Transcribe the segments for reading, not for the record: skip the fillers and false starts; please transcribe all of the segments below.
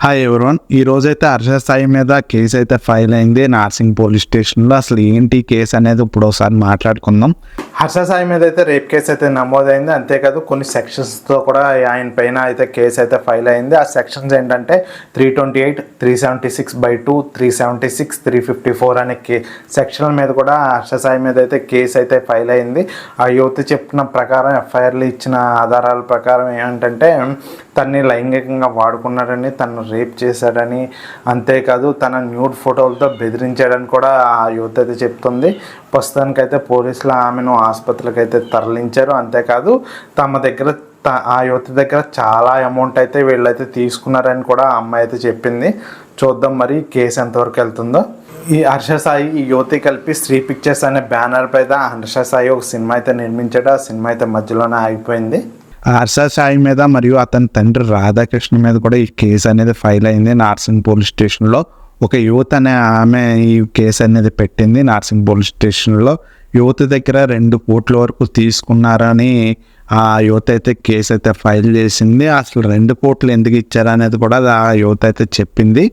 Hi everyone. ఈ రోజైతే హర్ష సాయి మీద కేసు అయితే ఫైల్ అయింది నార్సింగ్ పోలీస్ స్టేషన్లో. అసలు ఏంటి కేసు అనేది ఇప్పుడు ఒకసారి మాట్లాడుకుందాం. హర్ష సాయి మీద అయితే రేప్ కేసు అయితే నమోదైంది. అంతేకాదు కొన్ని సెక్షన్స్తో కూడా ఆయన పైన అయితే కేసు అయితే ఫైల్ అయింది. ఆ సెక్షన్స్ ఏంటంటే 328, 376/2, 376, 354 అనే సెక్షన్ల మీద కూడా హర్ష సాయి మీద అయితే కేసు అయితే ఫైల్ అయింది. ఆ యువతి చెప్పిన ప్రకారం ఎఫ్ఐఆర్లు ఇచ్చిన ఆధారాల ప్రకారం ఏంటంటే తన్ని లైంగికంగా వాడుకున్నాడని, తను రేప్ చేశాడని, అంతేకాదు తన న్యూడ్ ఫోటోలతో బెదిరించాడని కూడా ఆ యువత అయితే చెప్తుంది. ప్రస్తుతానికైతే పోలీసులు ఆమెను ఆసుపత్రికి అయితే తరలించారు. అంతేకాదు తమ దగ్గర ఆ యువత దగ్గర చాలా అమౌంట్ అయితే వీళ్ళైతే తీసుకున్నారని కూడా ఆ అమ్మాయి అయితే చెప్పింది. చూద్దాం మరి కేసు ఎంతవరకు వెళ్తుందో. ఈ హర్ష సాయి ఈ యువతి కలిపి శ్రీ పిక్చర్స్ అనే బ్యానర్ పైన హర్ష సాయి ఒక సినిమా అయితే నిర్మించాడు. ఆ సినిమా అయితే మధ్యలోనే ఆగిపోయింది. హర్ష సాయి మీద మరియు అతని తండ్రి రాధాకృష్ణ మీద కూడా ఈ కేసు అనేది ఫైల్ అయింది నార్సింగ్ పోలీస్ స్టేషన్లో. ఒక యువత అనే ఆమె ఈ కేసు అనేది పెట్టింది నార్సింగ్ పోలీస్ స్టేషన్లో. యువత దగ్గర 2 కోట్ల వరకు తీసుకున్నారని ఆ యువత అయితే కేసు అయితే ఫైల్ చేసింది. అసలు 2 కోట్లు ఎందుకు ఇచ్చారనేది కూడా ఆ యువత అయితే చెప్పింది.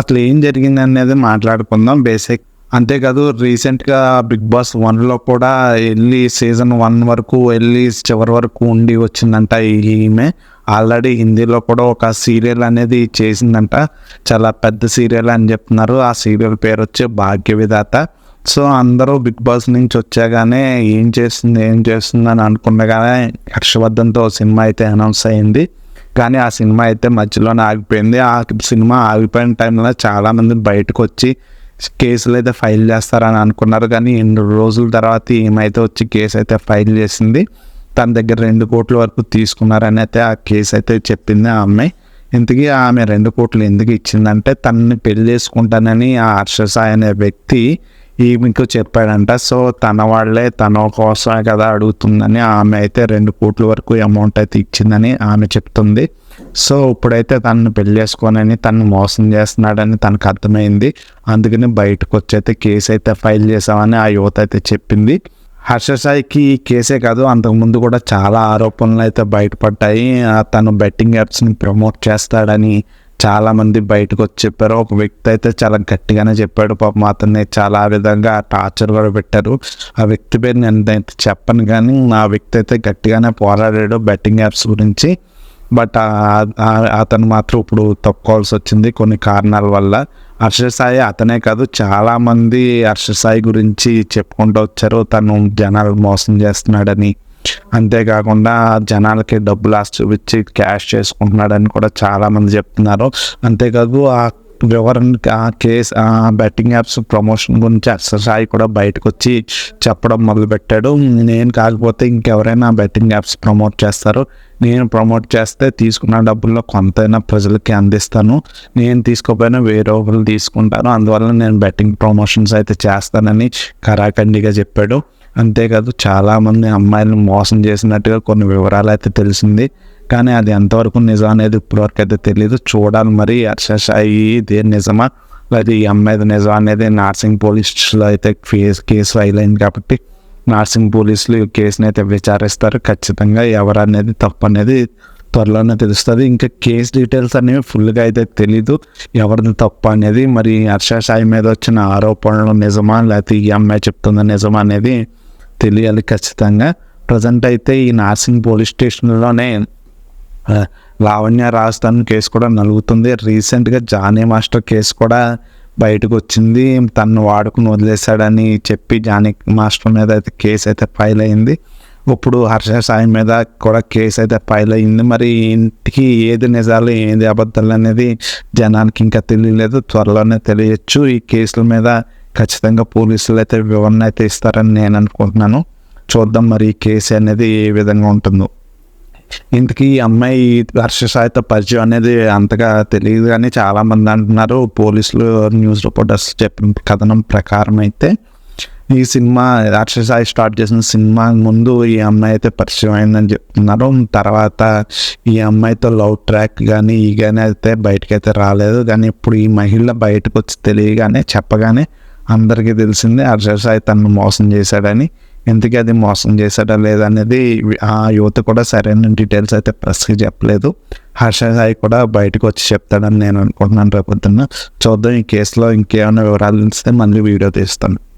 అసలు ఏం జరిగింది అనేది మాట్లాడుకుందాం బేసిక్. అంతేకాదు రీసెంట్గా బిగ్ బాస్ 1లో కూడా వెళ్ళి సీజన్ 1 వరకు వెళ్ళి చివరి వరకు ఉండి వచ్చిందంట ఈమె. ఆల్రెడీ హిందీలో కూడా ఒక సీరియల్ అనేది చేసిందంట, చాలా పెద్ద సీరియల్ అని చెప్తున్నారు. ఆ సీరియల్ పేరు వచ్చి భాగ్య విధాత. సో అందరూ బిగ్ బాస్ నుంచి వచ్చాగానే ఏం చేస్తుంది అని అనుకున్నగానే హర్షవర్ధన్తో సినిమా అయితే అనౌన్స్ అయింది. కానీ ఆ సినిమా అయితే మధ్యలోనే ఆగిపోయింది. ఆ సినిమా ఆగిపోయిన టైంలో చాలామంది బయటకు వచ్చి కేసులు అయితే ఫైల్ చేస్తారని అనుకున్నారు. కానీ 2 రోజుల తర్వాత ఏమైతే వచ్చి కేసు అయితే ఫైల్ చేసింది. తన దగ్గర 2 కోట్ల వరకు తీసుకున్నారని అయితే ఆ కేసు అయితే చెప్పింది ఆ అమ్మాయి. ఇంతకీ ఆమె 2 కోట్లు ఎందుకు ఇచ్చిందంటే తనని పెళ్లి చేసుకుంటానని ఆ హర్ష సాయి అనే వ్యక్తి ఈమెకు చెప్పాడంట. సో తన వాళ్ళే తన కోసమే కదా అడుగుతుందని ఆమె అయితే 2 కోట్ల వరకు అమౌంట్ అయితే ఇచ్చిందని ఆమె చెప్తుంది. సో ఇప్పుడైతే తనను పెళ్లి చేసుకోనని తను మోసం చేస్తున్నాడని తనకు అర్థమైంది. అందుకని బయటకు వచ్చి అయితే కేసు అయితే ఫైల్ చేసామని ఆ యువత అయితే చెప్పింది. హర్ష సాయికి ఈ కేసే కాదు, అంతకుముందు కూడా చాలా ఆరోపణలు అయితే బయటపడ్డాయి. తను బెట్టింగ్ యాప్స్ని ప్రమోట్ చేస్తాడని చాలామంది బయటకు వచ్చి చెప్పారు. ఒక వ్యక్తి అయితే చాలా గట్టిగానే చెప్పాడు. పాపం అతన్ని చాలా విధంగా టార్చర్ కూడా పెట్టారు. ఆ వ్యక్తి పేరు నేను చెప్పను, కానీ ఆ వ్యక్తి అయితే గట్టిగానే పోరాడాడు బెట్టింగ్ యాప్స్ గురించి. బట్ అతను మాత్రం ఇప్పుడు తప్పుకోవాల్సి వచ్చింది కొన్ని కారణాల వల్ల. హర్ష సాయి అతనే కాదు, చాలామంది హర్ష సాయి గురించి చెప్పుకుంటూ వచ్చారు. తను జనాలు మోసం చేస్తున్నాడని, అంతేకాకుండా జనాలకి డబ్బులు ఆశ చూపించి క్యాష్ చేసుకుంటున్నాడని కూడా చాలామంది చెప్తున్నారు. అంతేకాదు ఆ వివరణకి ఆ కేసు ఆ బెట్టింగ్ యాప్స్ ప్రమోషన్ గురించి హర్ష సాయి కూడా బయటకు వచ్చి చెప్పడం మొదలుపెట్టాడు. నేను కాకపోతే ఇంకెవరైనా బెట్టింగ్ యాప్స్ ప్రమోట్ చేస్తారు, నేను ప్రమోట్ చేస్తే తీసుకున్న డబ్బుల్లో కొంతైనా ప్రజలకి అందిస్తాను, నేను తీసుకోపోయినా వేరే ఒకరు తీసుకుంటాను, అందువల్ల నేను బెట్టింగ్ ప్రమోషన్స్ అయితే చేస్తానని కరాఖండిగా చెప్పాడు. అంతేకాదు చాలామంది అమ్మాయిలను మోసం చేసినట్టుగా కొన్ని వివరాలు అయితే తెలిసింది. కానీ అది ఎంతవరకు నిజం అనేది ఇప్పటివరకు అయితే తెలియదు. చూడాలి మరి హర్ష సాయి ఇదే నిజమా లేదా ఈ అమ్మాయిది నిజం అనేది. నార్సింగ్ పోలీసులో అయితే కేసు ఫైల్ అయింది కాబట్టి నార్సింగ్ పోలీసులు ఈ కేసుని అయితే విచారిస్తారు. ఖచ్చితంగా ఎవరు అనేది తప్పు అనేది త్వరలోనే తెలుస్తుంది. ఇంకా కేసు డీటెయిల్స్ అనేవి ఫుల్గా అయితే తెలీదు ఎవరిది తప్పు అనేది. మరి హర్ష సాయి మీద వచ్చిన ఆరోపణలు నిజమా లేకపోతే ఈ అమ్మాయి చెప్తున్న నిజమా అనేది తెలియాలి ఖచ్చితంగా. ప్రజెంట్ అయితే ఈ నార్సింగ్ పోలీస్ స్టేషన్లోనే లావణ్య రాజస్థాన్ కేసు కూడా నలుగుతుంది. రీసెంట్గా జానీ మాస్టర్ కేసు కూడా బయటకు వచ్చింది. తను వాడుకుని వదిలేశాడని చెప్పి జానీ మాస్టర్ మీద అయితే కేసు అయితే ఫైల్ అయింది. ఇప్పుడు హర్ష సాయి మీద కూడా కేసు అయితే ఫైల్ అయింది. మరి ఇంటికి ఏది నిజాలు ఏది అబద్ధాలు అనేది జనానికి ఇంకా తెలియలేదు, త్వరలోనే తెలియచ్చు. ఈ కేసుల మీద ఖచ్చితంగా పోలీసులు అయితే వివరణ అయితే ఇస్తారని నేను అనుకుంటున్నాను. చూద్దాం మరి ఈ కేసు అనేది ఏ విధంగా ఉంటుందో. ఇంతకీ ఈ అమ్మాయి హర్ష సాయితో పరిచయం అనేది అంతగా తెలియదు కానీ చాలామంది అంటున్నారు. పోలీసులు న్యూస్ రిపోర్టర్స్ చెప్పిన కథనం ప్రకారం అయితే ఈ సినిమా హర్ష సాయి స్టార్ట్ చేసిన సినిమా ముందు ఈ అమ్మాయి అయితే పరిచయం అయిందని చెప్తున్నారు. తర్వాత ఈ అమ్మాయితో లవ్ ట్రాక్ కానీ ఈ కానీ అయితే బయటకైతే రాలేదు. కానీ ఇప్పుడు ఈ మహిళ బయటకు వచ్చి తెలియగానే చెప్పగానే అందరికీ తెలిసింది హర్ష సాయి తనను మోసం చేశాడని. ఎందుకు అది మోసం చేశాడా లేదనేది ఆ యువత కూడా సరైన డీటెయిల్స్ అయితే ప్రెస్కి చెప్పలేదు. హర్ష సాయి కూడా బయటకు వచ్చి చెప్తాడని నేను అనుకుంటున్నాను రేపొద్దున్న. చూద్దాం ఈ కేసులో ఇంకేమైనా వివరాలు ఇస్తే మళ్ళీ వీడియో తీస్తాను.